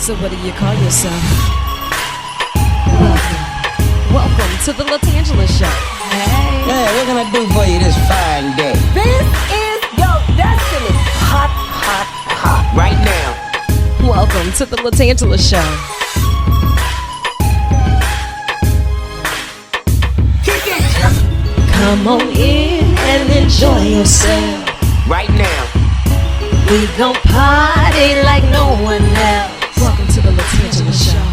So what do you call yourself? Welcome to the LaTangela Show. Hey. Hey, what can I do for you this fine day? This is your destiny. Hot, hot, hot. Right now. Welcome to the LaTangela Show. Kick it. Come on in and enjoy yourself. Right now. We gon' party like no one else. Welcome to the LaTangela Show.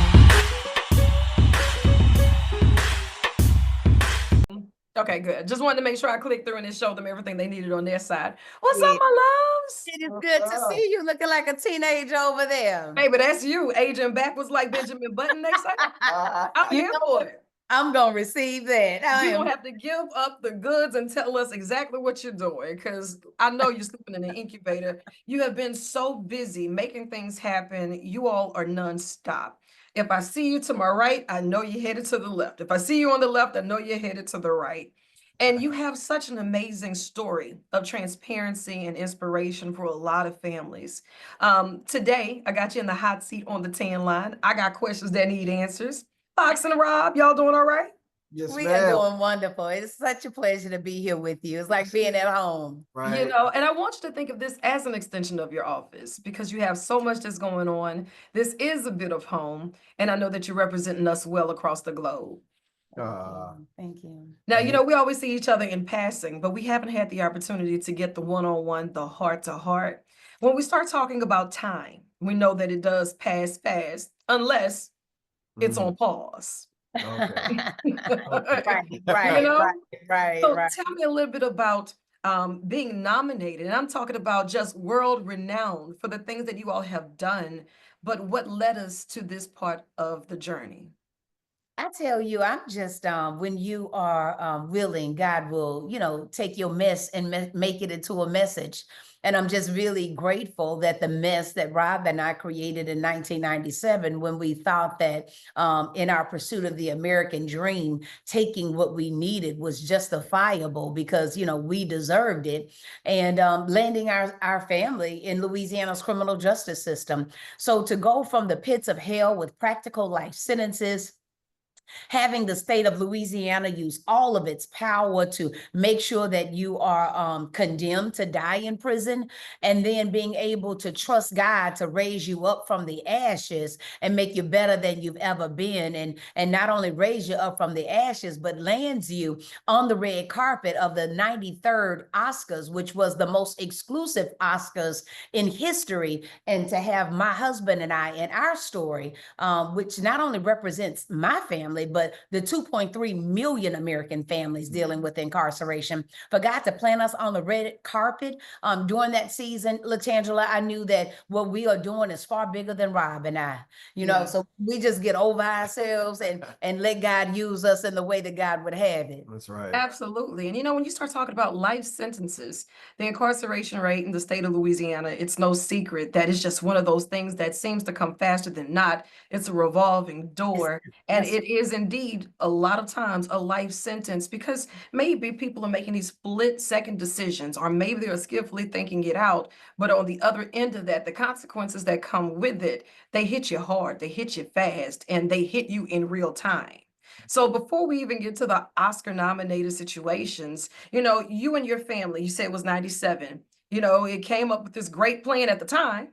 Okay, good. Just wanted to make sure I clicked through and it showed them everything they needed on their side. What's up, my loves? It is good to see you looking like a teenager over there. Baby, that's you. Aging backwards like Benjamin Button, they say. I'm here for it. I'm going to receive that. You don't have to give up the goods and tell us exactly what you're doing, because I know you're sleeping in an incubator. You have been so busy making things happen. You all are nonstop. If I see you to my right, I know you're headed to the left. If I see you on the left, I know you're headed to the right. And you have such an amazing story of transparency and inspiration for a lot of families. Today, I got you in the hot seat on the tan line. I got questions that need answers. Fox and Rob, y'all doing all right? Yes, we are doing wonderful. It's such a pleasure to be here with you. It's like being at home. Right. You know, and I want you to think of this as an extension of your office, because you have so much that's going on. This is a bit of home, and I know that you're representing us well across the globe. Thank you. Now, you know, we always see each other in passing, but we haven't had the opportunity to get the one-on-one, the heart-to-heart. When we start talking about time, we know that it does pass fast, unless it's on pause. Okay. Right, You know? right. So tell me a little bit about being nominated. And I'm talking about just world renowned for the things that you all have done, but what led us to this part of the journey? I tell you, I'm just, when you are willing, God will, take your mess and make it into a message. And I'm just really grateful that the mess that Rob and I created in 1997, when we thought that in our pursuit of the American dream, taking what we needed was justifiable because, we deserved it, and landing our family in Louisiana's criminal justice system. So to go from the pits of hell with practical life sentences, having the state of Louisiana use all of its power to make sure that you are condemned to die in prison, and then being able to trust God to raise you up from the ashes and make you better than you've ever been, and not only raise you up from the ashes, but lands you on the red carpet of the 93rd Oscars, which was the most exclusive Oscars in history. And to have my husband and I in our story, which not only represents my family, but the 2.3 million American families dealing with incarceration, for God to plant us on the red carpet during that season, LaTangela, I knew that what we are doing is far bigger than Rob and I, so we just get over ourselves and let God use us in the way that God would have it. That's right. Absolutely. And when you start talking about life sentences, the incarceration rate in the state of Louisiana, it's no secret that it's just one of those things that seems to come faster than not. It's a revolving door. And it is indeed a lot of times a life sentence, because maybe people are making these split-second decisions, or maybe they're skillfully thinking it out. But on the other end of that, the consequences that come with it, they hit you hard, they hit you fast, and they hit you in real time. So before we even get to the Oscar nominated situations, you and your family, you said it was 97, it came up with this great plan at the time.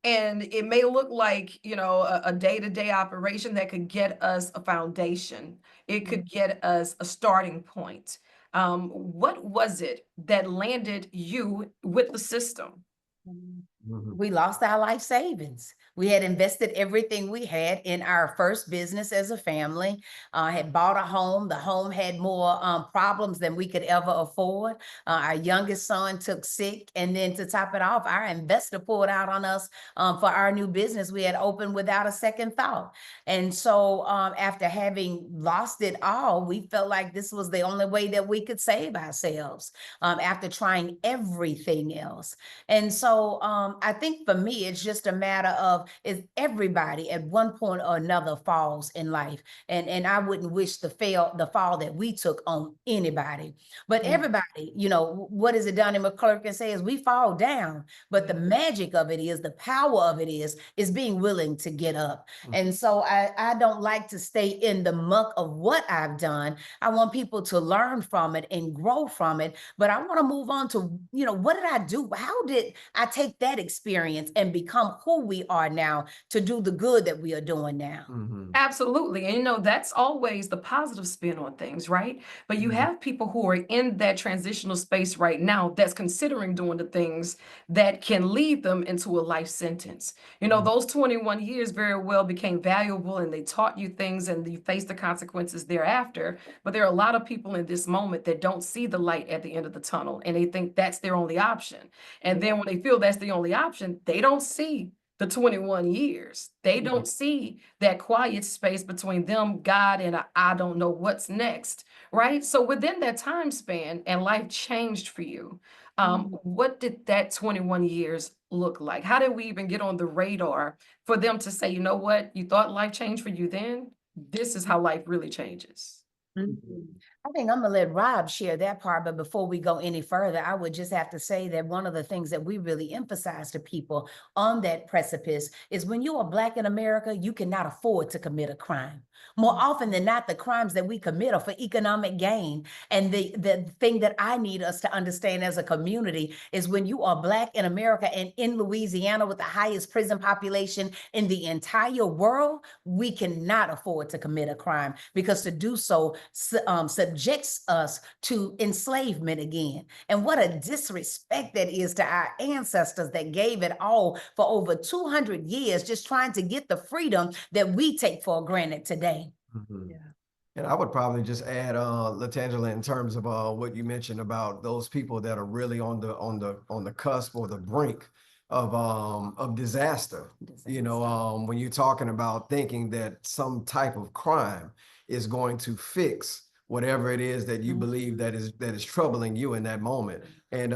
And it may look like, a day-to-day operation that could get us a foundation. It could get us a starting point. What was it that landed you with the system? We lost our life savings. We had invested everything we had in our first business as a family, had bought a home. The home had more problems than we could ever afford. Our youngest son took sick. And then to top it off, our investor pulled out on us for our new business we had opened without a second thought. And so after having lost it all, we felt like this was the only way that we could save ourselves after trying everything else. And so I think for me, it's just a matter of of is everybody at one point or another falls in life. And I wouldn't wish the fall that we took on anybody. But everybody, you know, what is it Donnie McClurkin says? We fall down. But the magic of it is, the power of it is being willing to get up. And so I don't like to stay in the muck of what I've done. I want people to learn from it and grow from it. But I want to move on to, you know, what did I do? How did I take that experience and become who we are now to do the good that we are doing now? Absolutely. And you know, that's always the positive spin on things, right? But you have people who are in that transitional space right now that's considering doing the things that can lead them into a life sentence. You know, those 21 years very well became valuable and they taught you things and you face the consequences thereafter. But there are a lot of people in this moment that don't see the light at the end of the tunnel and they think that's their only option. And then when they feel that's the only option, they don't see the 21 years. They don't see that quiet space between them, God, and I don't know what's next, right? So within that time span and life changed for you, what did that 21 years look like? How did we even get on the radar for them to say, you know what, you thought life changed for you then? This is how life really changes. I think I'm gonna let Rob share that part, but before we go any further, I would just have to say that one of the things that we really emphasize to people on that precipice is when you are Black in America, you cannot afford to commit a crime. More often than not, the crimes that we commit are for economic gain. And the thing that I need us to understand as a community is when you are Black in America and in Louisiana with the highest prison population in the entire world, we cannot afford to commit a crime, because to do so subjects us to enslavement again. And what a disrespect that is to our ancestors that gave it all for over 200 years, just trying to get the freedom that we take for granted today. And I would probably just add, LaTangela, in terms of what you mentioned about those people that are really on the cusp or the brink of disaster. You know, when you're talking about thinking that some type of crime is going to fix whatever it is that you believe that is troubling you in that moment. And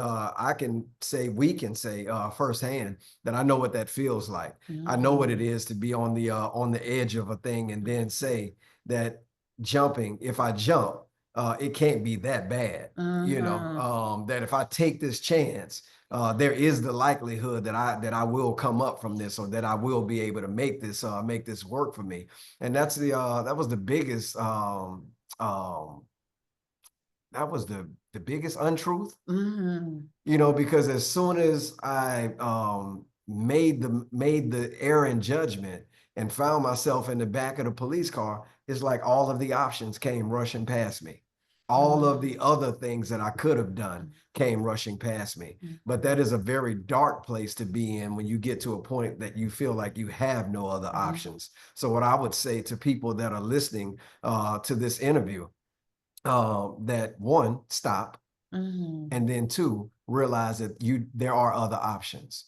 we can say firsthand that I know what that feels like. I know what it is to be on the edge of a thing and then say that jumping, if I jump, it can't be that bad. You know, that if I take this chance, there is the likelihood that I will come up from this, or that I will be able to make this work for me. And that's that was the biggest that was the biggest untruth. You know, because as soon as I made the error in judgment and found myself in the back of the police car, it's like all of the options came rushing past me. All of the other things that I could have done came rushing past me. But that is a very dark place to be in when you get to a point that you feel like you have no other options. So what I would say to people that are listening to this interview, that one, stop, and then two, realize that there are other options.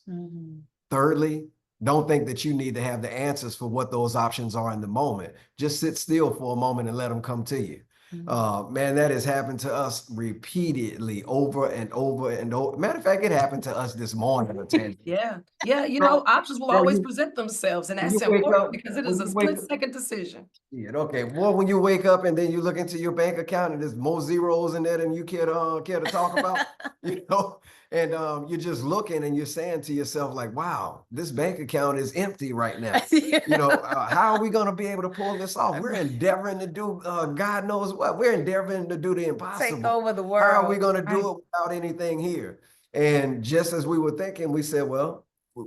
Thirdly, don't think that you need to have the answers for what those options are in the moment. Just sit still for a moment and let them come to you. Man, that has happened to us repeatedly, over and over and over. Matter of fact, it happened to us this morning. Yeah. You know, options will always present themselves, and that's important because it is a split-second decision. Yeah, okay. Well, when you wake up and then you look into your bank account and there's more zeros in there than you care to talk about, you know, and you're just looking and you're saying to yourself, like, wow, this bank account is empty right now. You know, how are we going to be able to pull this off? We're endeavoring to do God knows what. We're endeavoring to do the impossible. Take over the world. How are we going to do it without anything here? And just as we were thinking, we said, well,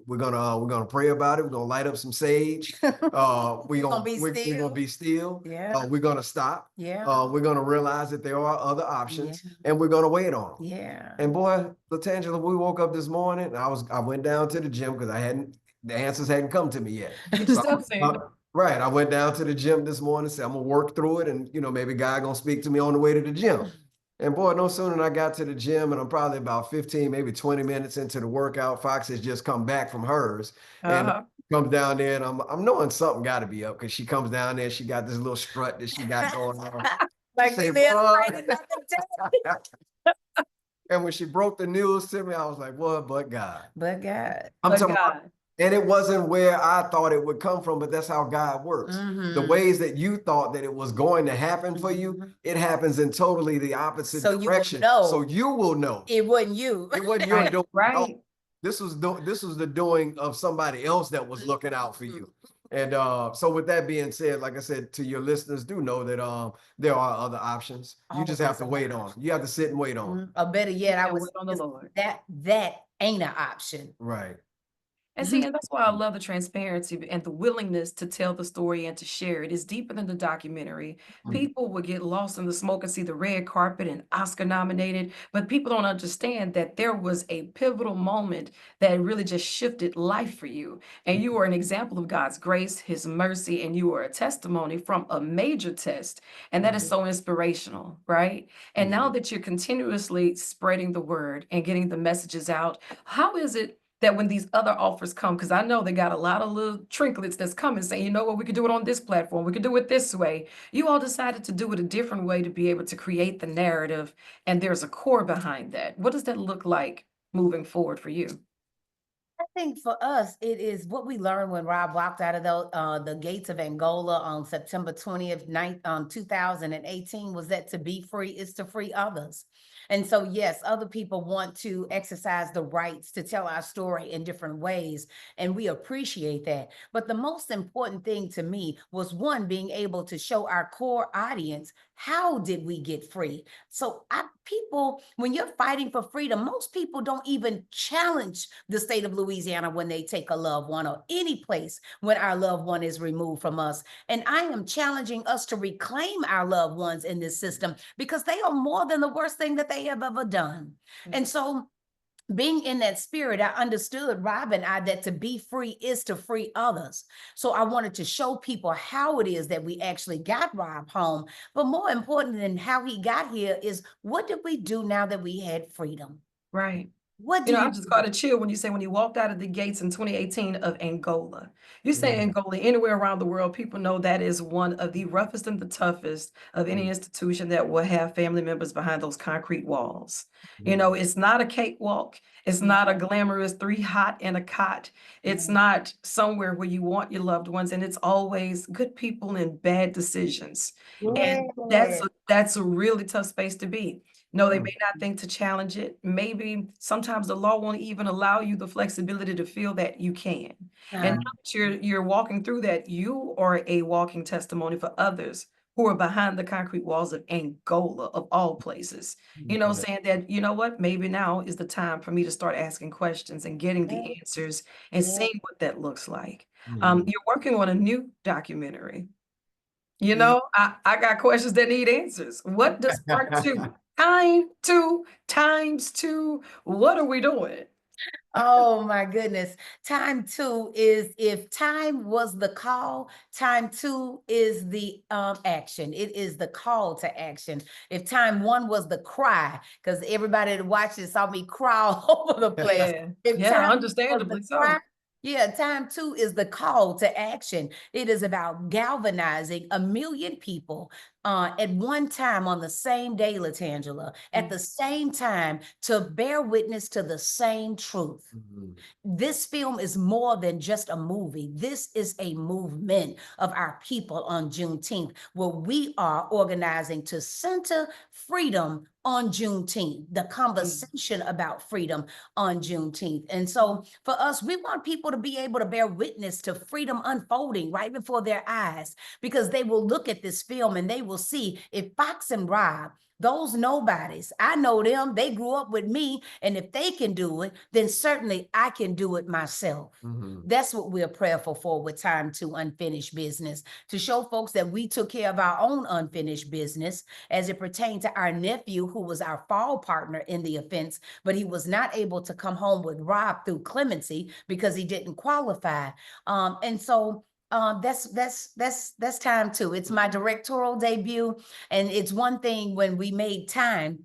we're gonna pray about it. We're gonna light up some sage. We're gonna be still. Yeah. We're gonna stop. Yeah. We're gonna realize that there are other options, and we're gonna wait on them. Yeah. And boy, LaTangela, we woke up this morning. And I went down to the gym because the answers hadn't come to me yet. Right. I went down to the gym this morning. Said I'm gonna work through it, and you know, maybe God gonna speak to me on the way to the gym. And boy, no sooner than I got to the gym, and I'm probably about 15, maybe 20 minutes into the workout, Fox has just come back from hers and comes down there, and I'm knowing something got to be up, because she comes down there, she got this little strut that she got going on. Like say, and when she broke the news to me, I was like, what? But God. But God. I'm talking about And it wasn't where I thought it would come from, but that's how God works. The ways that you thought that it was going to happen for you, it happens in totally the opposite So you will direction. know. So you will know. It wasn't you. It wasn't your doing. Right. Oh, this was the doing of somebody else that was looking out for you. And so with that being said, like I said to your listeners, do know that there are other options. You just have to wait on. You have to sit and wait on. Or better yet, I And was wait on the Lord. that ain't an option. Right. And see, and that's why I love the transparency and the willingness to tell the story and to share it. It's deeper than the documentary. People would get lost in the smoke and see the red carpet and Oscar nominated, but people don't understand that there was a pivotal moment that really just shifted life for you. And you are an example of God's grace, his mercy, and you are a testimony from a major test. And that is so inspirational, right? And now that you're continuously spreading the word and getting the messages out, how is it that when these other offers come, because I know they got a lot of little trinkets that's coming saying, you know what, we could do it on this platform, we could do it this way. You all decided to do it a different way to be able to create the narrative, and there's a core behind that. What does that look like moving forward for you? I think for us, it is what we learned when Rob walked out of the gates of Angola on September 20th, 2018, was that to be free is to free others. And so, yes, other people want to exercise the rights to tell our story in different ways, and we appreciate that. But the most important thing to me was, one, being able to show our core audience, how did we get free? So people, when you're fighting for freedom, most people don't even challenge the state of Louisiana when they take a loved one, or any place when our loved one is removed from us. And I am challenging us to reclaim our loved ones in this system, because they are more than the worst thing that they have ever done. And so, being in that spirit, I understood, Rob and I, that to be free is to free others. So I wanted to show people how it is that we actually got Rob home. But more important than how he got here is, what did we do now that we had freedom? Right. What do I you just do? got a chill when you say when you walked out of the gates in 2018 of Angola. You say Angola, anywhere around the world, people know that is one of the roughest and the toughest of any institution that will have family members behind those concrete walls. It's not a cakewalk. It's not a glamorous 3 hot in a cot. It's not somewhere where you want your loved ones, and it's always good people and bad decisions. And that's a really tough space to be. No, they may not think to challenge it. Maybe sometimes the law won't even allow you the flexibility to feel that you can. And now that you're walking through that, you are a walking testimony for others who are behind the concrete walls of Angola, of all places. Saying that, you know what, maybe now is the time for me to start asking questions and getting the answers and seeing what that looks like. You're working on a new documentary. I got questions that need answers. What does part 2? Time 2 times 2. What are we doing? Oh my goodness. Time 2 is, if time was the call, time 2 is the action. It is the call to action. If time 1 was the cry, because everybody that watched it saw me cry all over the place. If Yeah, time was understandably the so. cry, yeah, time 2 is the call to action. It is about galvanizing 1 million people at one time on the same day, LaTangela, at the same time, to bear witness to the same truth. This film is more than just a movie. This is a movement of our people on Juneteenth, where we are organizing to center freedom on Juneteenth, the conversation about freedom on Juneteenth. And so for us, we want people to be able to bear witness to freedom unfolding right before their eyes, because they will look at this film and they will see, if Fox and Rob, those nobodies, I know them, they grew up with me, and if they can do it, then certainly I can do it myself. That's what we're prayerful for with Time 2 Unfinished Business, to show folks that we took care of our own unfinished business as it pertained to our nephew, who was our fall partner in the offense, but he was not able to come home with Rob through clemency because he didn't qualify. And so that's Time 2. It's my directorial debut. And it's one thing when we made Time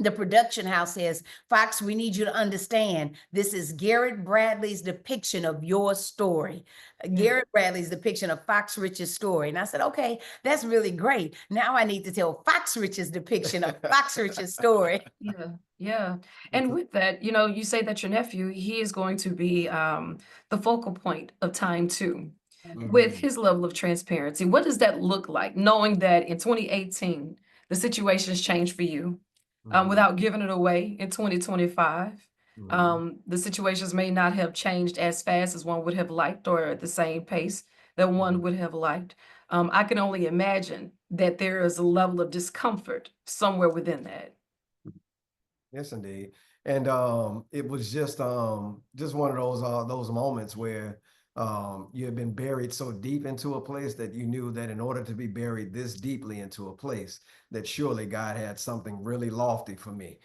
the production house says, Fox, we need you to understand, this is Garrett Bradley's depiction of your story. Garrett Bradley's depiction of Fox Rich's story. And I said, okay, that's really great. Now I need to tell Fox Rich's depiction of Fox Rich's story. Yeah, yeah. And with that, you say that your nephew, he is going to be the focal point of time too. With his level of transparency, what does that look like, knowing that in 2018, the situation's changed for you, without giving it away in 2025? The situations may not have changed as fast as one would have liked or at the same pace that one would have liked. I can only imagine that there is a level of discomfort somewhere within that. Yes, indeed. And it was just one of those moments where you had been buried so deep into a place that you knew that in order to be buried this deeply into a place, that surely God had something really lofty for me.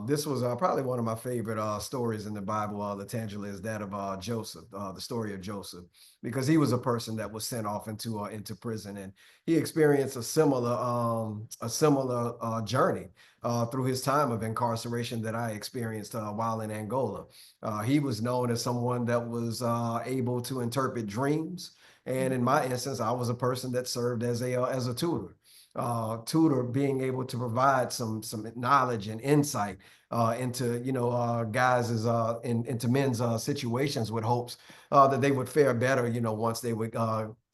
This was probably one of my favorite stories in the Bible, LaTangela, is that of Joseph, the story of Joseph, because he was a person that was sent off into prison, and he experienced a similar journey through his time of incarceration that I experienced while in Angola. He was known as someone that was able to interpret dreams. And in my instance, I was a person that served as a tutor. Being able to provide some knowledge and insight into into men's situations, with hopes that they would fare better once they would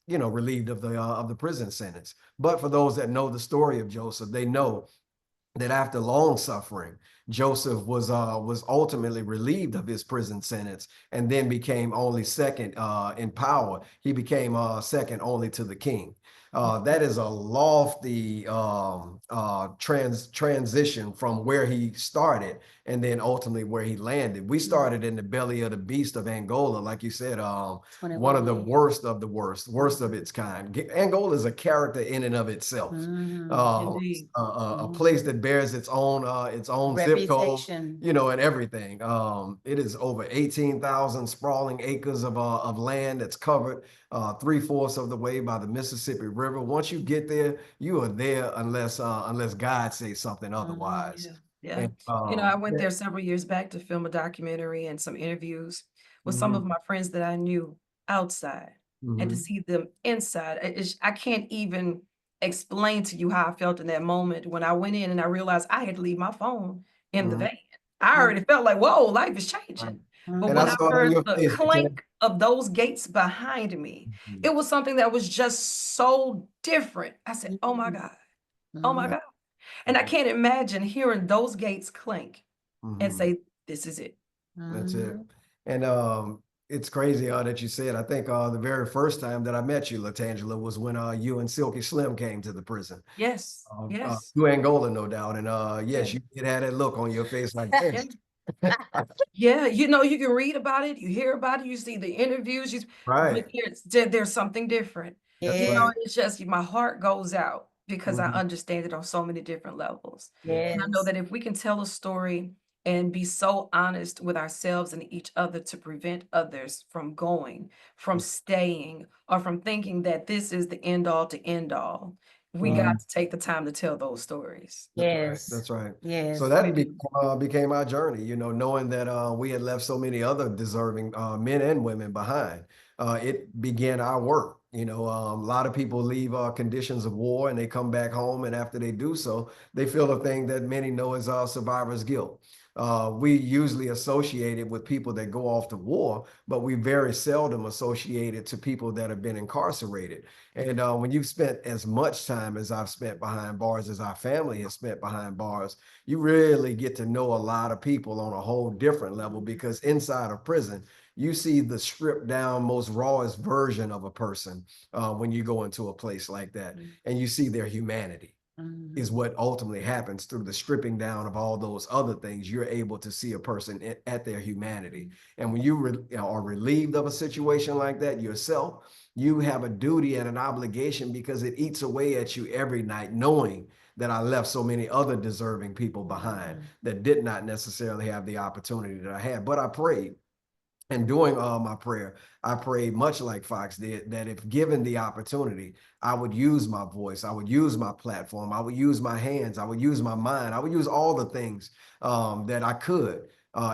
relieved of the prison sentence. But for those that know the story of Joseph, they know that after long suffering, Joseph was ultimately relieved of his prison sentence, and then became only second in power. He became second only to the king. That is a lofty transition from where he started and then ultimately where he landed. We started in the belly of the beast of Angola, like you said, one of the worst of the worst of its kind. Angola is a character in and of itself. Indeed. A place that bears its own zip code, and everything. It is over 18,000 sprawling acres of land that's covered 3/4 of the way by the Mississippi River. Once you get there, you are there unless God says something otherwise. Yeah. And, I went there several years back to film a documentary and some interviews with some of my friends that I knew outside, and to see them inside. I can't even explain to you how I felt in that moment when I went in and I realized I had to leave my phone in the van. I already felt like, whoa, life is changing. But And when I I saw it on heard your the face. clank of those gates behind me, it was something that was just so different. I said, oh my God, oh my God. And I can't imagine hearing those gates clink and say, this is it. That's it. And it's crazy that you said. I think the very first time that I met you, LaTangela, was when you and Silky Slim came to the prison. Yes, yes. To Angola, no doubt. And yes, you did have that look on your face like this. Yeah, you can read about it, you hear about it, you see the interviews, Right. but there's something different. That's right. It's just my heart goes out because I understand it on so many different levels. And I know that if we can tell a story and be so honest with ourselves and each other to prevent others from going, from staying, or from thinking that this is the end all to end all, we got to take the time to tell those stories. That's right. So Yes. that became our journey, knowing that we had left so many other deserving men and women behind. It began our work. A lot of people leave conditions of war and they come back home, and after they do so, they feel a thing that many know as survivor's guilt. We usually associate it with people that go off to war, but we very seldom associate it to people that have been incarcerated. And when you've spent as much time as I've spent behind bars, as our family has spent behind bars, you really get to know a lot of people on a whole different level, because inside of prison, you see the stripped down, most rawest version of a person when you go into a place like that, and you see their humanity. Is what ultimately happens through the stripping down of all those other things. You're able to see a person at their humanity. And when you are relieved of a situation like that yourself, you have a duty and an obligation, because it eats away at you every night, knowing that I left so many other deserving people behind that did not necessarily have the opportunity that I had. But I prayed. And during my prayer, I prayed much like Fox did, that if given the opportunity, I would use my voice, I would use my platform, I would use my hands, I would use my mind, I would use all the things that I could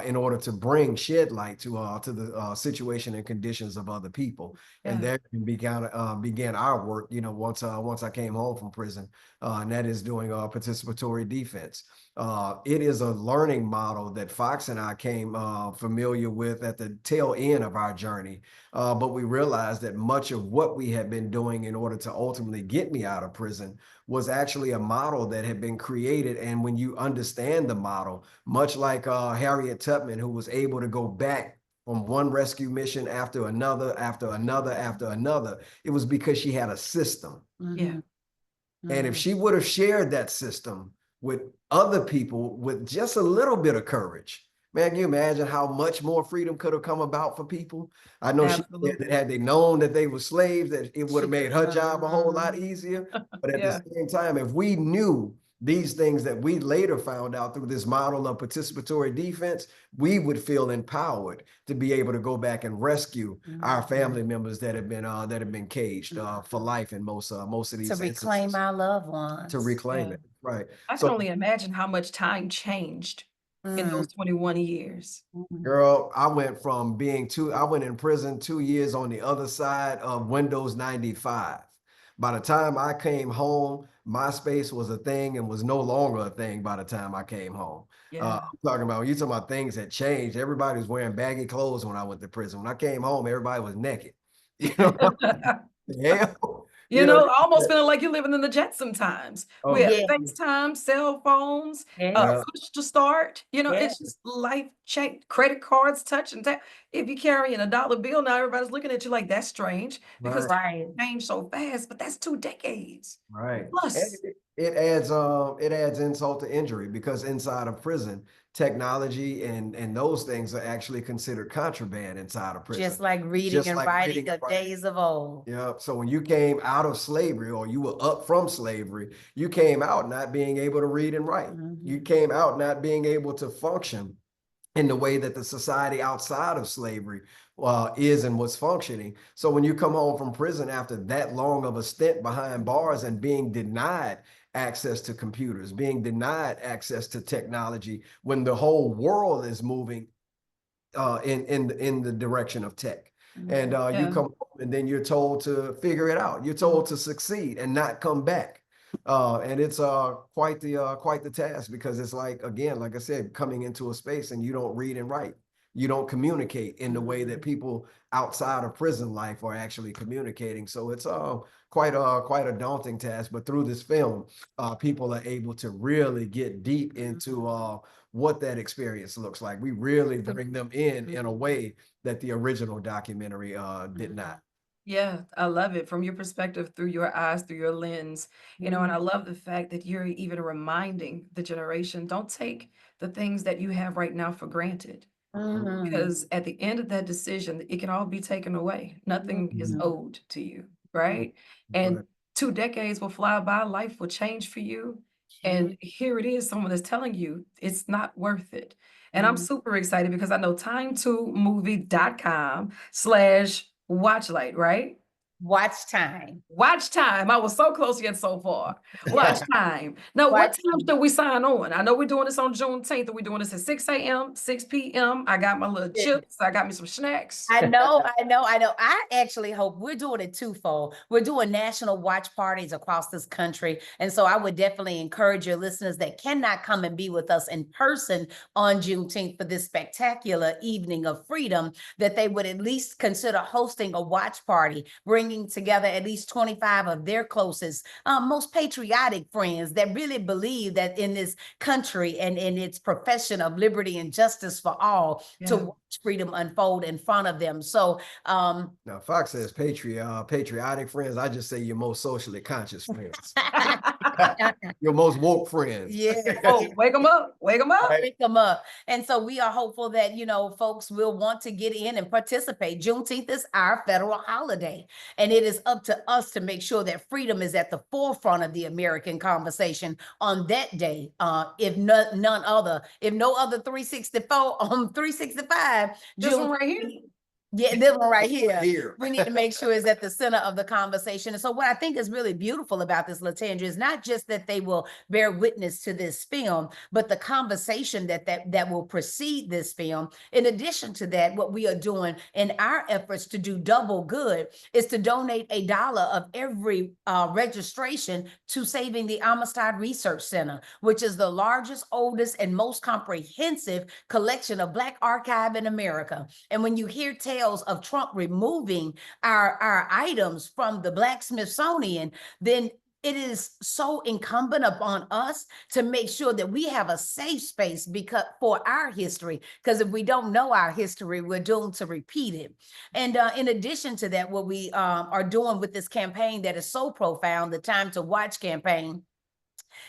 in order to shed light to the situation and conditions of other people. And Yeah. that began our work, once I came home from prison, and that is doing participatory defense. It is a learning model that Fox and I came familiar with at the tail end of our journey. But we realized that much of what we had been doing in order to ultimately get me out of prison was actually a model that had been created. And when you understand the model, much like Harriet Tubman, who was able to go back from one rescue mission after another, after another, after another, it was because she had a system. Yeah. And if she would have shared that system with other people with just a little bit of courage, man, can you imagine how much more freedom could have come about for people? I know she said that had they known that they were slaves, that it would have made her job a whole lot easier. But at Yeah. the same time, if we knew these things that we later found out through this model of participatory defense, we would feel empowered to be able to go back and rescue our family members that have been caged for life in most of these To reclaim instances. our loved ones. To reclaim Yeah. it, right? I can So, only imagine how much time changed in those 21 years. girl, I went in prison 2 years on the other side of Windows 95. By the time I came home, MySpace was a thing and was no longer a thing by the time I came home. Yeah. I'm talking about, when you talking about things that changed, everybody was wearing baggy clothes when I went to prison. When I came home, everybody was naked. You know, hell, You you know, know, I almost feeling like you're living in the jet sometimes. We oh, have Yeah. FaceTime, cell phones, Yeah. push to start. You know, Yeah. it's just life change. Credit cards, touch and tap. If you're carrying a dollar bill, now everybody's looking at you like that's strange because right. Right. it changed so fast. But that's 2 decades Right. And plus. it adds insult to injury, because inside of prison, technology and those things are actually considered contraband inside of prison. Just like reading Just and like writing reading and of writing. days of old. Yeah. So when you came out of slavery, or you were up from slavery, you came out not being able to read and write. You came out not being able to function in the way that the society outside of slavery is and was functioning. So when you come home from prison after that long of a stint behind bars and being denied access to computers, being denied access to technology, when the whole world is moving in the direction of tech, and you Yeah. come home and then you're told to figure it out. You're told to succeed and not come back. And it's quite the task, because it's like, again, like I said, coming into a space and you don't read and write. You don't communicate in the way that people outside of prison life are actually communicating. So it's quite a daunting task. But through this film, people are able to really get deep into what that experience looks like. We really bring them in a way that the original documentary did not. Yeah, I love it from your perspective, through your eyes, through your lens, you know, and I love the fact that you're even reminding the generation, don't take the things that you have right now for granted. Because at the end of that decision, it can all be taken away. Nothing is owed to you, right? And Right. 2 decades will fly by, life will change for you. And here it is, someone is telling you it's not worth it. And I'm super excited because I know time2movie.com/watchlight, right? Watch time. Watch time. I was so close yet so far. Watch time. Now, what Watch time should we sign on? I know we're doing this on Juneteenth. Are we doing this at 6 a.m., 6 p.m.? I got my little Yeah. chips. I got me some snacks. I know. I actually hope we're doing it twofold. We're doing national watch parties across this country. And so I would definitely encourage your listeners that cannot come and be with us in person on Juneteenth for this spectacular evening of freedom, that they would at least consider hosting a watch party, bringing together at least 25 of their closest, most patriotic friends that really believe that in this country and in its profession of liberty and justice for all, to watch freedom unfold in front of them. So Now, Fox says patriotic friends. I just say your most socially conscious friends. Your most woke friends. Yes. Oh, wake them up. Wake them up. Pick them up. And so we are hopeful that, you know, folks will want to get in and participate. Juneteenth is our federal holiday, and it is up to us to make sure that freedom is at the forefront of the American conversation on that day. If none other, if no other 364 on 365, This one right here. Yeah, this one right here. Here. We need to make sure is at the center of the conversation. And so what I think is really beautiful about this, LaTangela, is not just that they will bear witness to this film, but the conversation that will precede this film. In addition to that, what we are doing in our efforts to do double good is to donate $1 of every registration to Saving the Amistad Research Center, which is the largest, oldest, and most comprehensive collection of Black archive in America. And when you hear tales of Trump removing our items from the Black Smithsonian, then it is so incumbent upon us to make sure that we have a safe space for our history, because if we don't know our history, we're doomed to repeat it. And in addition to that, what we are doing with this campaign that is so profound, the Time to Watch campaign,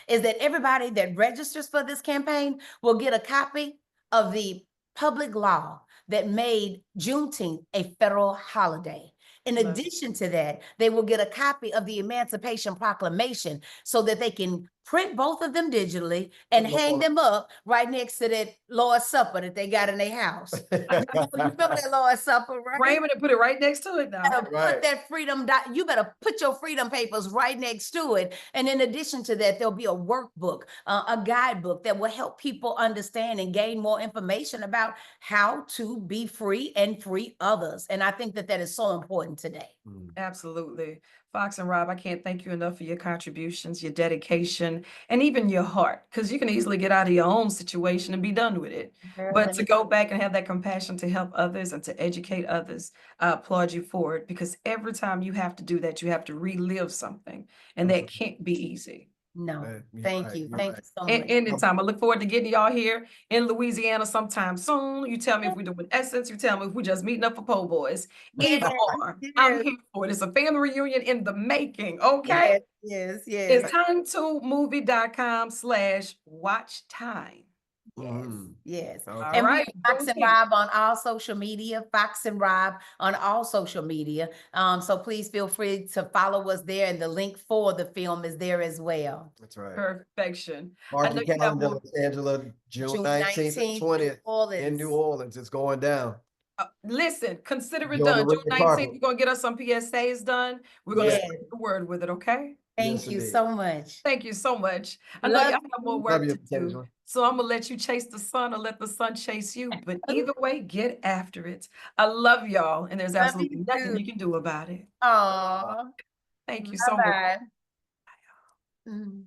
is that everybody that registers for this campaign will get a copy of the public law that made Juneteenth a federal holiday. In addition to that, they will get a copy of the Emancipation Proclamation so that they can print both of them digitally and hang them up right next to that Lord's Supper that they got in their house. You remember that Lord's Supper, right? Frame it and put it right next to it now. Put that you better put your freedom papers right next to it. And in addition to that, there'll be a workbook, a guidebook that will help people understand and gain more information about how to be free and free others. And I think that that is so important today. Absolutely. Fox and Rob, I can't thank you enough for your contributions, your dedication, and even your heart, because you can easily get out of your own situation and be done with it. But to go back and have that compassion to help others and to educate others, I applaud you for it, because every time you have to do that, you have to relive something, and that can't be easy. No, thank you. Thank you so much. Anytime. I look forward to getting y'all here in Louisiana sometime soon. You tell me if we're doing Essence. You tell me if we're just meeting up for po' boys. Either or, I'm here for it. It's a family reunion in the making. Okay. Yes. It's time2movie.com/watchtime. Yes. Okay. And All right, Fox and Rob on all social media, Fox and Rob on all social media. So please feel free to follow us there, and the link for the film is there as well. That's right. Perfection. Mark I know your you have calendar, more. Angela, June 19th and 20th in New Orleans. It's going down. Listen, consider it You're on done. the June red 19th, carpet. we're going to get us some PSAs done. We're going to Yes. spread the word with it, okay? Thank Yes, you indeed. so much. Thank you so much. I know Love y'all have more you. work Love you, to do. Tangela. So I'm gonna let you chase the sun or let the sun chase you. But either way, get after it. I love y'all, and there's Love absolutely you nothing too. you can do about it. Aw. Thank you so much. Bye-bye.